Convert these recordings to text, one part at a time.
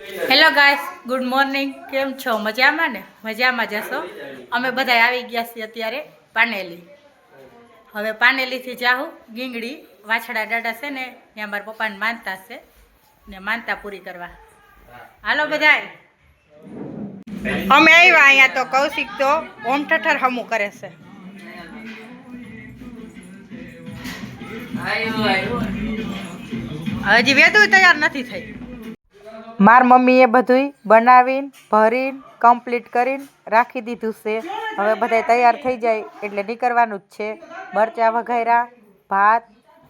Hello guys, good morning. કેમ છો? મજામાં ને? મજામાં જશો. અમે બધા આવી ગયા છીએ અત્યારે પાનેલી. હવે પાનેલીથી જાઉં ગીંગડી. વાછડા દાડા છે ને ત્યાં મારા પપ્પાને માનતા છે ને માનતા પૂરી કરવા. હાલો બધાય. અમે આવ્યા અહીંયા તો કૌશિક તો ઓમ ઠઠર હમું કરે છે. હજી વેદું તૈયાર નથી થઈ. માર મમ્મીએ બધુંય બનાવીને ભરીને કમ્પ્લીટ કરીને રાખી દીધું છે. હવે બધા તૈયાર થઈ જાય એટલે નીકળવાનું જ છે. મરચાં વઘાર્યા, ભાત,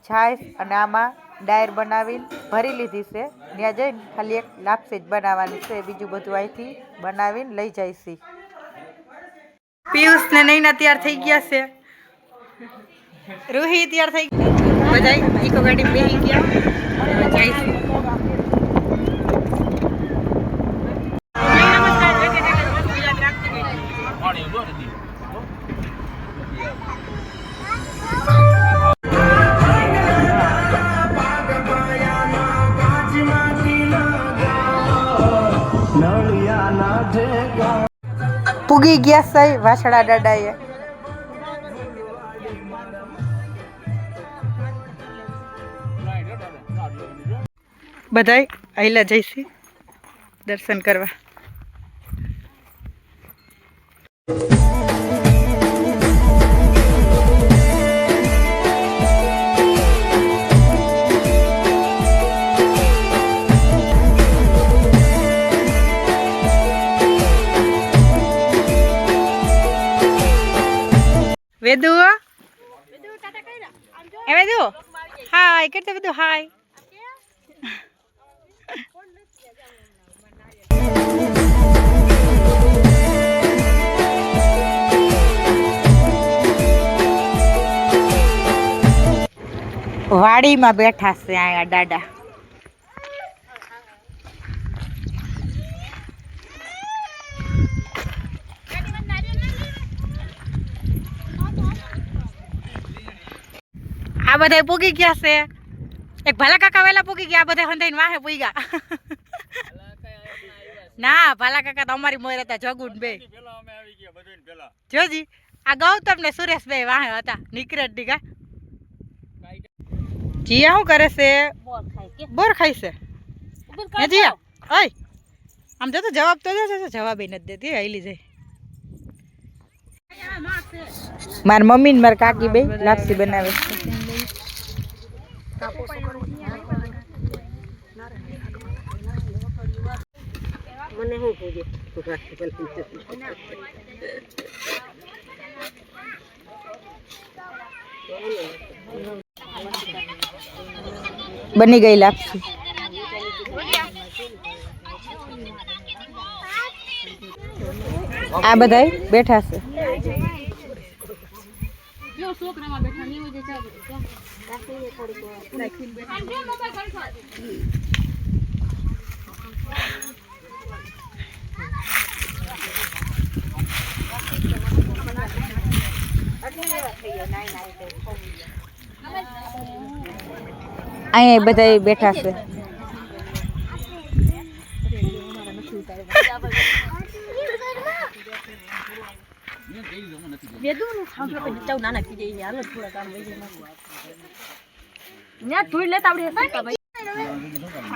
છાશ અને આમાં ડાયર બનાવીને ભરી લીધી છે. ત્યાં જઈને ખાલી એક લાપસી જ બનાવવાની છે. બીજું બધું અહીંથી બનાવીને લઈ જાય છે. પિયુષ ને નૈના તૈયાર થઈ ગયા છે. રૂહી તૈયાર થઈ ગયા. બધા ઈકો ગાડી બેસી ગયા. જાય છે. પૂગી ગયા સહી વાછડા દાદાએ. બધાય આયલા જઈશી દર્શન કરવા. વેદુ એ વેદુ હાય કેટલે બધું હાય. વાડીમાં બેઠા છે અહીંયા દાદા. આ બધા પૂગી ગયા છે. એક ભાલા કાકા વેલા પૂગી ગયા. આ બધા હંધાઈને વાહે પૂગ્યા. ના ભાલા કાકા તો અમારી મોર હતા. જગુન બે જોજી આ ગૌતમ ને સુરેશ બે વાહે હતા. નીકળે દીગા જીયા શું કરે છે? બોર ખાય છે. જીયા ઓય આમ જો તો જવાબ તો દે. જવાબ નથી દેતી. આઈલી જાય. મારી મમ્મી ને મારી કાકી બે લાપસી બનાવે છે. મને હું પૂજે બની ગઈ લાપસી. આ બધા બેઠા છે. અહીંયા બધા બેઠા છે.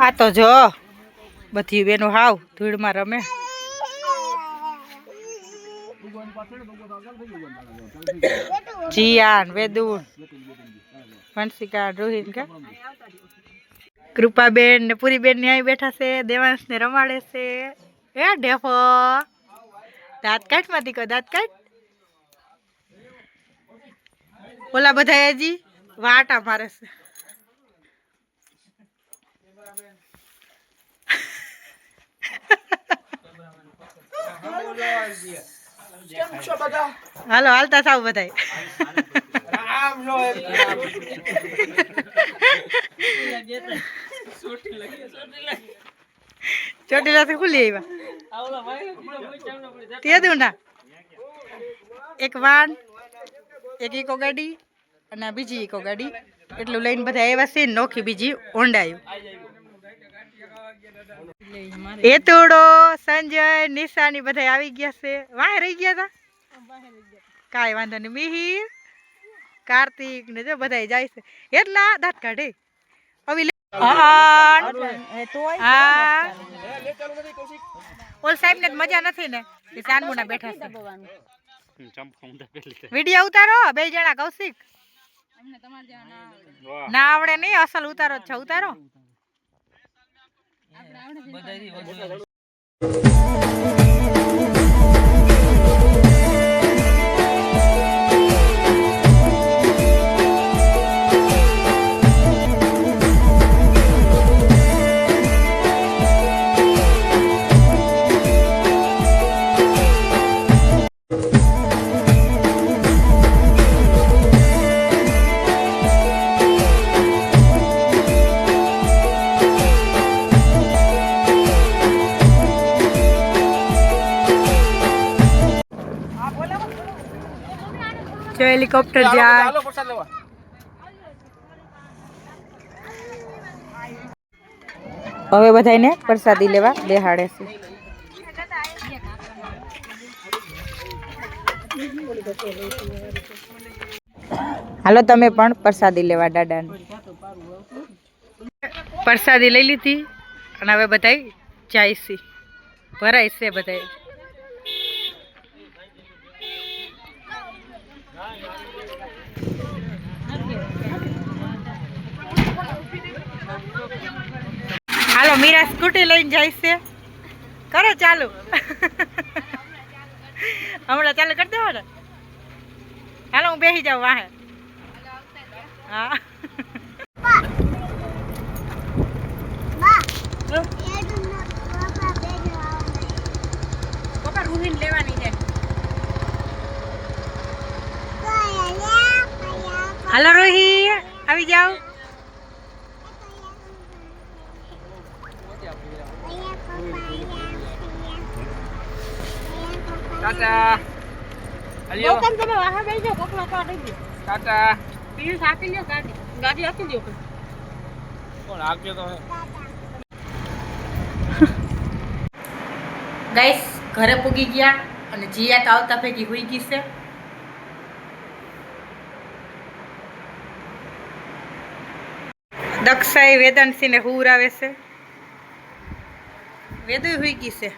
આ તો જો બધી બેનો હાવ ધૂળમાં રમે. જીયાન વેદુન વંશિકા રોહિન કા કૃપાબેન ને પૂરીબેન ને અહીં બેઠા છે. દેવાંશ ને રમાડે છે. એ ઢેફો દાંત કાઢ માંથી કો દાંત કાઢ. ઓલા બધા હજી વાટા મારે છે. હાલો હાલતા થાવ બધા. ચોટીલા થી ખુલી આવ્યા તે દઉં ના. એક વાન એક ઈકો ગાડી અને બીજી ઈકો ગાડી એટલું લઈને બધા આવ્યા છે. નોખી બીજી ઓંડાયું. એતુડો સંજય નિશાની બધા આવી ગયા છે. વાહે રહી ગયા હતા કાંઈ વાંધો નહીં. મિહિર કાર્તિક ને જો બધા જાય છે. એટલા દાંત કાઢે ઓલ સાહેબ ને મજા નથી ને ચાંદમુના બેઠા છે. વિડિયો ઉતારો બે જણા. કૌશિક ના આવડે નહીં, અસલ ઉતારો છે. ઉતારો. જો હેલિકોપ્ટર જાય. હવે બધાને પ્રસાદી લેવા બેહાડે છે. હાલો તમે પણ પ્રસાદી લેવા દાદાને. પ્રસાદી લઈ લીધી અને હવે બધા જાય છે. ભરાય છે બધા. હાલો મીરા સ્કૂટી લઈને જાય છે. કરો ચાલુ. હમણાં ચાલુ કરી દેવો ને. હાલો હું બેસી જાઉં વાહે. હા હાલો રોહી આવી જાઓ. Tata. Alio. Bukan coba wahai bejo koklo ko dei. Tata. Pilih sakit લ્યો ગાડી. ગાડી આપી દો. કોણ આગળ તો ગાઈસ ઘરે પૂગી ગયા અને જીયા તો આવતા ભેગી હોઈ ગઈ છે. દક્ષાએ વેદાંતસિંહને હુરાવે છે. વેદુ હોઈ ગઈ છે.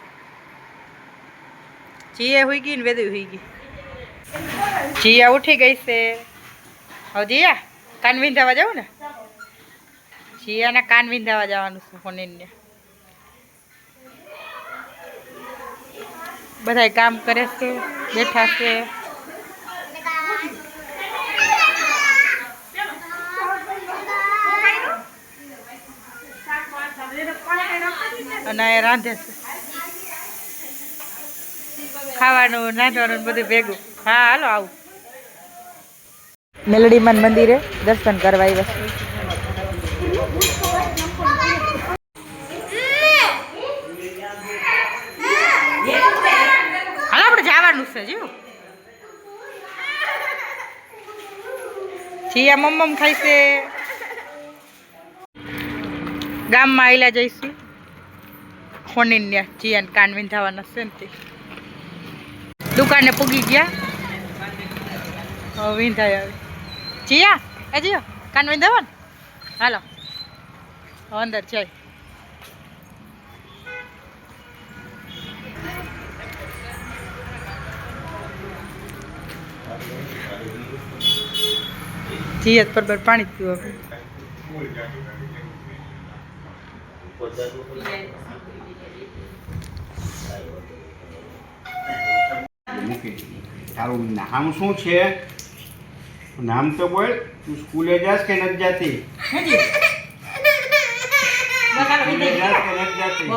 જીયા હોઈ ગઈ ને વેદુ હોઈ ગઈ. જીયા ઉઠી ગઈ છે. હવે જીયા કાન વિંધાવા જાવ ને. જીયાના કાન વિંધાવા જવાનું છે ફોનીને. બધા કામ કરે છે, બેઠા છે. અને રાંધે છે. ખાવાનું રાંધવાનું બધું ભેગું. હા હાલો આવું. મેલડીમાન મંદિરે દર્શન કરવા આવ્યા છે. હાલો આપણે જવાનું છે. જો જીયા મમ્મમ ખાઈ છે. ગામમાં આવેલા જઈશું. ફોનીને જીયાને કાન વિંધાવાના છે ને. દુકાને પૂગી ગયા. હવે વિંધાય આવે. જીયા એ જીયા કાન વિંધાવા ને. હાલો અંદર જાય. જીયા પર પાણી પીવું. તારું નામ શું છે? નામ તો બોલ. તું સ્કૂલે જાસ કે નથી જાતી? સ્કૂલે જાસ કે નથી જાતી?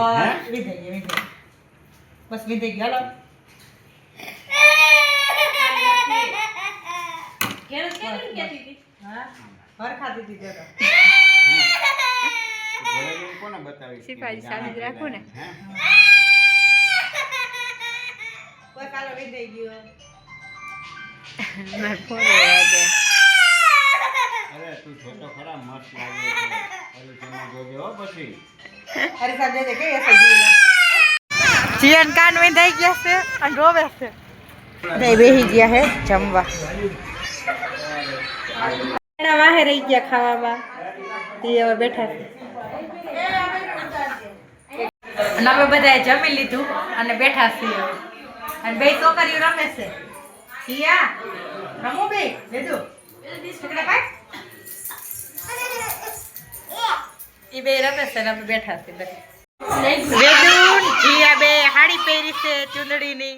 બસ વિંધાઈ ગઈ. હાલો કોને બતાવી? સિપાહી સામે જ રાખો ને. કોઈ કાલો વિંધાઈ ગયો. માર ફોન આવે. અરે તું છોટો ખરા મસ્ત લાગે છે અરે તમે જોજો હો પછી અરે સાહેબ દે કે એસે જીવન કાન વિંધાઈ ગયા છે અને રોવે છે બે બેહી ગયા હે જમવા એના વાહે રહી ગયા ખાવામાં તે હવે બેઠા છે અને અમે બધાએ જમી લીધું અને બેઠા છીએ અને બે છોકરીઓ રમે છે સિયા રમો બે લેજો ઠીકડા ભાઈ ઈ બે રમે છે ને અમે બેઠા છીએ વેદુન જીયા બે હાડી પહેરી છે ચુંદડીની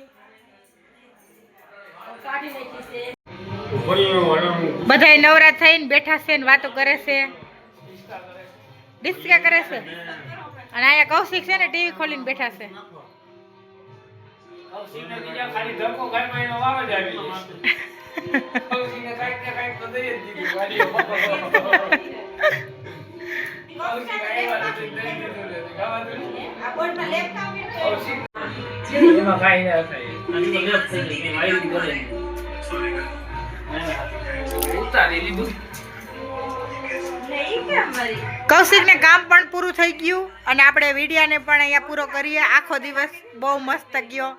બધાય નવરા થઈને બેઠા છે ને વાતો કરે છે ડિસ્કા કરે છે અને અહીંયા કૌશિક છે ને ટીવી ખોલીને બેઠા છે કૌશિકને બીજા ખાલી ધક્કો ખાઈ એનો વાવ જ આવી ગયો. કૌશિકને કાંઈક ને કાંઈક તો દઈ જ દીધું વાડીઓ. કૌશિક આવ્યા તો દઈ દીધું લે. ગાવા દે. આ બોર્ડમાં લેપ કામ કૌશિક એમાં કાંઈ ના થાય. આની તો લેપ થઈ ગઈ. વાયુ કરે. ઉતારી લીધું. કૌશિકને કામ પણ પૂરું થઈ ગયું અને આપણે વિડિયાને પણ અહીંયા પૂરો કરીએ આખો દિવસ બહુ મસ્ત ગયો